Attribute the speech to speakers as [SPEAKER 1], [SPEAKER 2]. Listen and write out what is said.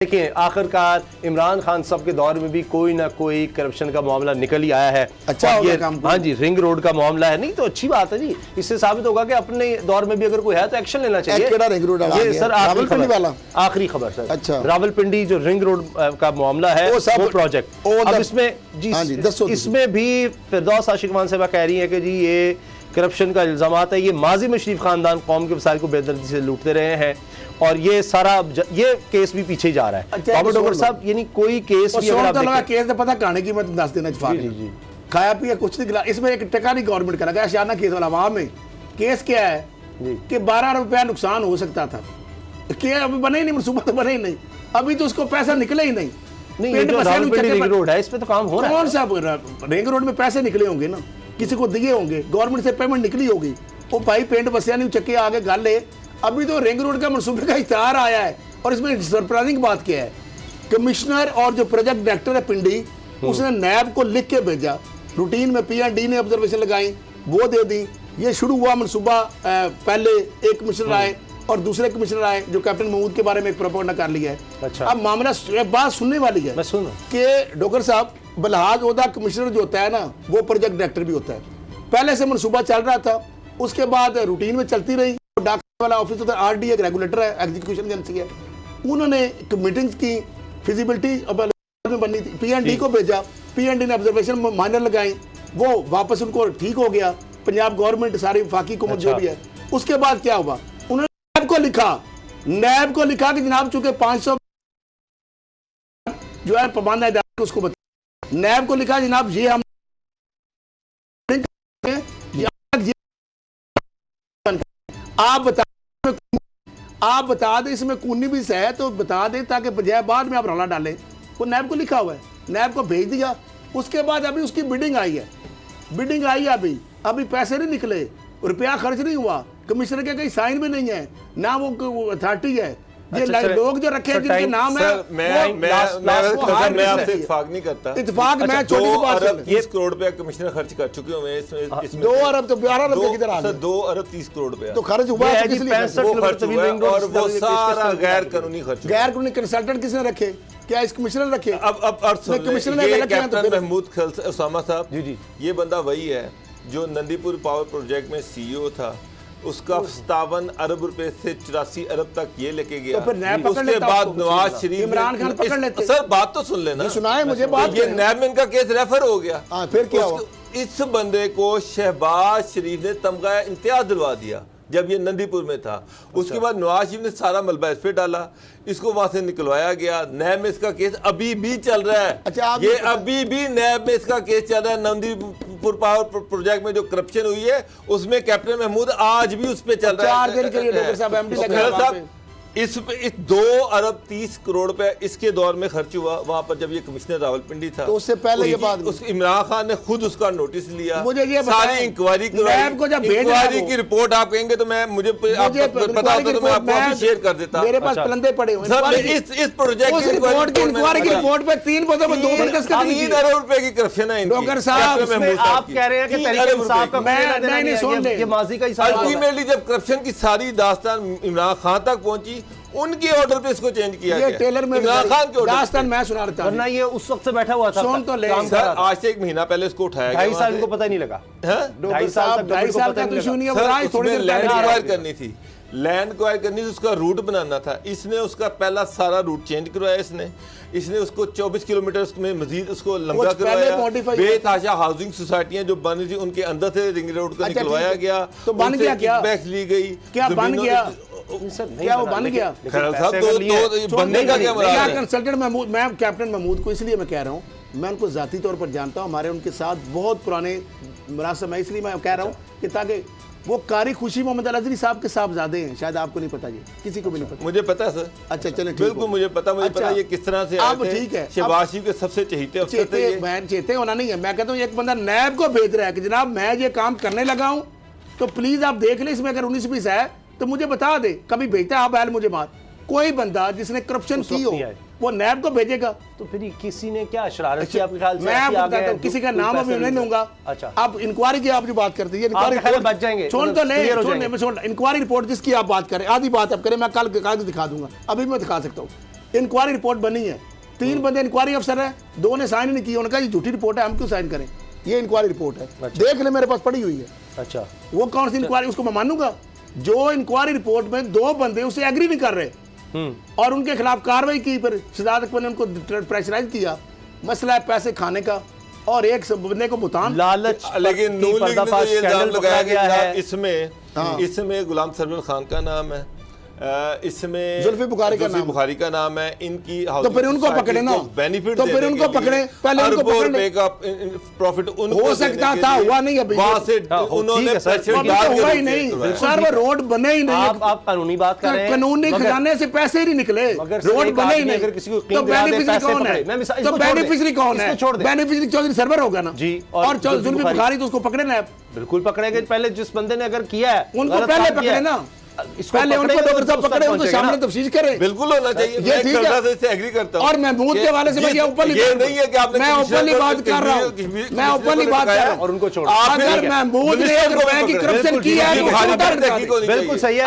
[SPEAKER 1] देखिए आखिरकार इमरान खान साहब के दौर में भी कोई ना कोई करप्शन का मामला निकल ही आया है।
[SPEAKER 2] अच्छा हो गया काम।
[SPEAKER 1] हाँ जी, रिंग रोड का मामला है, नहीं तो अच्छी बात है जी, इससे साबित होगा कि अपने दौर में भी अगर कोई है तो एक्शन लेना चाहिए।
[SPEAKER 2] रिंग रोड
[SPEAKER 1] ये सर आखिरी खबर सर,
[SPEAKER 2] अच्छा
[SPEAKER 1] रावलपिंडी जो रिंग रोड का मामला है वो प्रोजेक्ट, अब इसमें जी इसमें भी फिरदौस आशिकवान साहबा कह रही है कि जी ये करप्शन का इल्जामात है, ये माजी में शरीफ खानदान कौम के वसाइल को बेदर्दी से लूटते रहे हैं और ये सारा ये केस भी पीछे जा रहा है। बाबर डोगर साहब यानी कोई केस भी
[SPEAKER 2] केस तो पता कहानी की मैं दस देना चाहिए, खाया पिया कुछ नहीं गिला, इसमें एक टका नहीं गवर्नमेंट का लगा अशाना केस वाला। वहां में केस क्या है कि 12 अरब रुपया नुकसान हो सकता था, क्या अभी बने ही नहीं, मनसूबा तो बने ही नहीं, अभी तो उसको पैसा निकले ही नहीं।
[SPEAKER 1] रिंग रोड है, इस पे तो काम हो रहा है।
[SPEAKER 2] कौन सा रिंग रोड में पैसे निकले होंगे ना, किसी को दिए होंगे, गवर्नमेंट से पेमेंट निकली होगी, वो भाई पेंट बसिया नहीं चक्के आगे गल है। अभी तो रिंग रोड का मनसूबे का इश्तेहार आया है और इसमें सरप्राइजिंग बात क्या है, कमिश्नर और जो प्रोजेक्ट डायरेक्टर है पिंडी, उसने नैब को लिख के भेजा, रूटीन में पीएनडी ने ऑब्जर्वेशन लगाई, वो दे दी। ये शुरू हुआ मनसूबा, पहले एक कमिश्नर आए और दूसरे कमिश्नर आए जो कैप्टन महमूद के बारे में एक प्रोपोगंडा कर लिया है।
[SPEAKER 1] अच्छा।
[SPEAKER 2] अब मामला बात सुनने वाली है कि डोगर साहब बलहाज ओहदा कमिश्नर जो होता है ना, वो प्रोजेक्ट डायरेक्टर भी होता है। पहले से मनसूबा चल रहा था, उसके बाद रूटीन में चलती रही, डाक वाला ऑफिस होता है, आरडी एक रेगुलेटर है, एग्जीक्यूशन एजेंसी है, उन्होंने मीटिंग्स की, फिजिबिलिटी में बननी थी, पीएनडी को भेजा, पीएनडी ने ऑब्जर्वेशन माइनर लगाई, वो वापस उनको ठीक हो गया, पंजाब गवर्नमेंट सारी वफाकी हुकूमत जो भी है। उसके बाद क्या हुआ, उन्होंने नैब को लिखा कि जनाब चूंकि 500 जो है पाबंद है उसको बता, नैब को लिखा जनाब ये हम आप बता दें इसमें कूनी भी है तो बता दें ताकि बजाय बाद में आप रौला डालें। वो नैब को लिखा हुआ है, नैब को भेज दिया। उसके बाद अभी उसकी बिडिंग आई है, अभी पैसे नहीं निकले, रुपया खर्च नहीं हुआ, कमिश्नर के कहीं साइन भी नहीं है ना, वो अथॉरिटी है। ये लोग जो रखे हैं जिनके नाम है,
[SPEAKER 3] मैं आपसे इत्तेफाक नहीं करता।
[SPEAKER 2] इत्तेफाक मैं छोटी बात है,
[SPEAKER 3] 30 करोड़ रुपया कमिश्नर खर्च कर चुके हुए इसमें
[SPEAKER 2] 2 अरब तो 12 अरब किधर आ गए,
[SPEAKER 3] 2 अरब 30 करोड़ रुपया
[SPEAKER 2] तो खर्च हुआ है,
[SPEAKER 3] और वो सारा गैर कानूनी खर्च,
[SPEAKER 2] गैर कानूनी कंसल्टेंट किसने रखे, क्या इस कमिश्नर रखे?
[SPEAKER 3] अब
[SPEAKER 2] कमिश्नर ने
[SPEAKER 3] कैप्टन महमूद उसामा साहब जी, ये बंदा वही है जो नंदीपुर पावर प्रोजेक्ट में सीईओ था, उसका 57 अरब रुपए से 84 अरब तक ये लेके गया।
[SPEAKER 2] तो
[SPEAKER 3] उसके बाद नवाज शरीफ,
[SPEAKER 2] इमरान खान पकड़ लेते।
[SPEAKER 3] सर बात तो सुन लेना,
[SPEAKER 2] सुनाए मुझे बात।
[SPEAKER 3] ये नैब में का केस रेफर हो गया,
[SPEAKER 2] फिर क्या हुआ?
[SPEAKER 3] इस बंदे को शहबाज शरीफ ने तमगा इम्तियाज दिलवा दिया जब ये नंदीपुर में था। उसके बाद नवाज शरीफ ने सारा मलबा इस पे डाला, इसको वहां से निकलवाया गया। नैब में इसका केस अभी भी चल रहा है।
[SPEAKER 2] अच्छा,
[SPEAKER 3] ये अभी भी नैब में इसका केस चल रहा है। नंदीपुर पावर प्रोजेक्ट में जो करप्शन हुई है उसमें कैप्टन महमूद आज भी उस पे चल रहा है। इस 2 अरब 30 करोड़ रुपए इसके दौर में खर्च हुआ वहां पर जब ये कमिश्नर रावलपिंडी था।
[SPEAKER 2] तो उससे पहले ये बात
[SPEAKER 3] इमरान खान ने खुद उसका नोटिस लिया,
[SPEAKER 2] मुझे ये
[SPEAKER 3] सारी इंक्वायरी की रिपोर्ट आप कहेंगे तो मैं मुझे पता होता तो मैं आपको शेयर कर देता।
[SPEAKER 2] मेरे पास पलंदे पड़े हुए
[SPEAKER 3] इस प्रोजेक्ट की
[SPEAKER 2] रिपोर्ट पे 3 पदों में 2
[SPEAKER 3] अरब रुपए की करप्शन है।
[SPEAKER 2] डॉक्टर साहब
[SPEAKER 1] आप कह रहे हैं कि
[SPEAKER 3] अल्टीमेटली जब करप्शन की सारी दास्तान इमरान खान तक पहुंची, उनके ऑर्डर पे इसको चेंज किया गया।
[SPEAKER 2] टेलर में
[SPEAKER 3] इमरान खान के
[SPEAKER 2] दास्तान मैं सुना रहा था,
[SPEAKER 1] वरना ये उस वक्त से बैठा हुआ था।
[SPEAKER 2] सुन तो ले
[SPEAKER 3] सर, आज से 1 महीना पहले इसको उठाया गया।
[SPEAKER 1] 2.5 साल को पता ही नहीं लगा।
[SPEAKER 2] 2.5 साल का तो इशू नहीं है, थोड़ी देर
[SPEAKER 3] लैंड एक्वायर करनी थी, लैंड एक्वायर करनी थी, उसका रूट बनाना था। इसने उसका पहला सारा रूट चेंज करवाया। इसने उसको 24 किलोमीटर में मजीद उसको लंबा करवाया। बेतहाशा हाउसिंग सोसाइटियां जो बन रही उनके अंदर से रिंग रोड को निकलवाया गया।
[SPEAKER 2] तो बन गया क्या?
[SPEAKER 3] बैक्स ली गई,
[SPEAKER 2] क्या बन गया? क्या वो बन गया?
[SPEAKER 3] बनने का क्या मतलब है?
[SPEAKER 2] कंसल्टेंट महमूद, मैं कैप्टन महमूद को इसलिए मैं कह रहा हूँ, मैं उनको जाती तौर पर जानता हूँ, हमारे उनके साथ बहुत पुराने मुनासिब है, इसलिए मैं कह रहा हूँ कि ताकि वो कारी खुशी मोहम्मद अल-अज़हरी साहब के साहबजादे हैं, शायद आपको नहीं पता, ये किसी को भी नहीं पता।
[SPEAKER 3] मुझे पता है सर।
[SPEAKER 2] अच्छा चलें,
[SPEAKER 3] बिल्कुल मुझे पता, पता ये किस तरह से
[SPEAKER 2] अब ठीक है।
[SPEAKER 3] शहबाज शरीफ के सबसे
[SPEAKER 2] चहेते होना नहीं है। मैं कहता हूँ एक बंदा नैब को भेज रहा है कि जनाब मैं ये काम करने लगा हूँ, तो प्लीज आप देख ले, इसमें अगर 19-20 है तो मुझे बता दे। कभी भेजता है आप बैल मुझे मार, कोई बंदा जिसने करप्शन की हो वो नैब को भेजेगा।
[SPEAKER 1] तो फिर किसी ने क्या शरारत की आपके ख्याल से?
[SPEAKER 2] मैं आपको बताता हूँ, किसी का नाम अभी नहीं लूंगा।
[SPEAKER 1] अच्छा,
[SPEAKER 2] आप इंक्वायरी की आप जो बात करते हैं,
[SPEAKER 1] बच जाएंगे,
[SPEAKER 2] छोड़ तो नहीं, इंक्वायरी रिपोर्ट जिसकी आप बात करें, आधी बात आप करें, मैं कल कागज दिखा दूंगा, अभी मैं दिखा सकता हूँ। इंक्वायरी रिपोर्ट बनी है, 3 बंदे इंक्वायरी अफसर है, 2 ने साइन नहीं किया, उनका ये झूठी रिपोर्ट है, हम क्यों साइन करें, ये इंक्वायरी रिपोर्ट है।
[SPEAKER 1] अच्छा।
[SPEAKER 2] देख ले, मेरे पास पड़ी हुई है।
[SPEAKER 1] अच्छा,
[SPEAKER 2] वो कौन सी इंक्वायरी, उसको मैं मानूंगा? जो इंक्वायरी रिपोर्ट में 2 बंदे उसे एग्री नहीं कर रहे और उनके खिलाफ कार्रवाई की, फिर शहजाद अकबर ने उनको प्रेशराइज किया, मसला है पैसे खाने का और एक बंदे को भुगतान
[SPEAKER 1] लालच।
[SPEAKER 3] लेकिन नून लीग ने तो ये इल्जाम लगाया
[SPEAKER 1] गया है,
[SPEAKER 3] इसमें गुलाम सरवर खान का नाम है, इसमें
[SPEAKER 2] जुल्फी बुखारी
[SPEAKER 3] का नाम है, इनकी
[SPEAKER 2] तो फिर उनको पकड़े ना,
[SPEAKER 3] बेनिफिट,
[SPEAKER 2] तो फिर उनको पकड़े, पहले उनको पकड़े
[SPEAKER 3] का प्रॉफिट उनको
[SPEAKER 2] हो सकता था, हुआ नहीं अभी,
[SPEAKER 3] वहां से उन्होंने
[SPEAKER 2] हुआ ही नहीं सर, वो रोड बने ही नहीं।
[SPEAKER 1] आप कानूनी बात कर रहे हैं,
[SPEAKER 2] कानूनी खजाने से पैसे ही नहीं निकले, रोड बने ही नहीं,
[SPEAKER 1] अगर किसी को
[SPEAKER 2] तो बेनिफिशियरी कौन है? तो बेनिफिशियरी कौन है? बेनिफिशियरी चौधरी सरवर होगा ना
[SPEAKER 1] जी,
[SPEAKER 2] और जुल्फी बुखारी तो उसको पकड़े ना,
[SPEAKER 1] बिल्कुल पकड़ेंगे। पहले जिस बंदे ने अगर किया है
[SPEAKER 2] उनको पहले पकड़े ना, पहले उनको डॉक्टर साहब पकड़े, उनको सामने तफ्तीश करें,
[SPEAKER 3] बिल्कुल होना चाहिए।
[SPEAKER 2] ये ठीक है,
[SPEAKER 3] इससे एग्री करता हूं।
[SPEAKER 2] और महमूद के वाले से मैं ऊपरली
[SPEAKER 3] ये नहीं है कि आपने
[SPEAKER 2] मैं ऊपरली बात कर रहा हूं, मैं ऊपरली बात कर रहा हूं,
[SPEAKER 1] और उनको छोड़,
[SPEAKER 2] अगर महमूद ने ₹1 की करप्शन की है,
[SPEAKER 1] बिल्कुल सही है।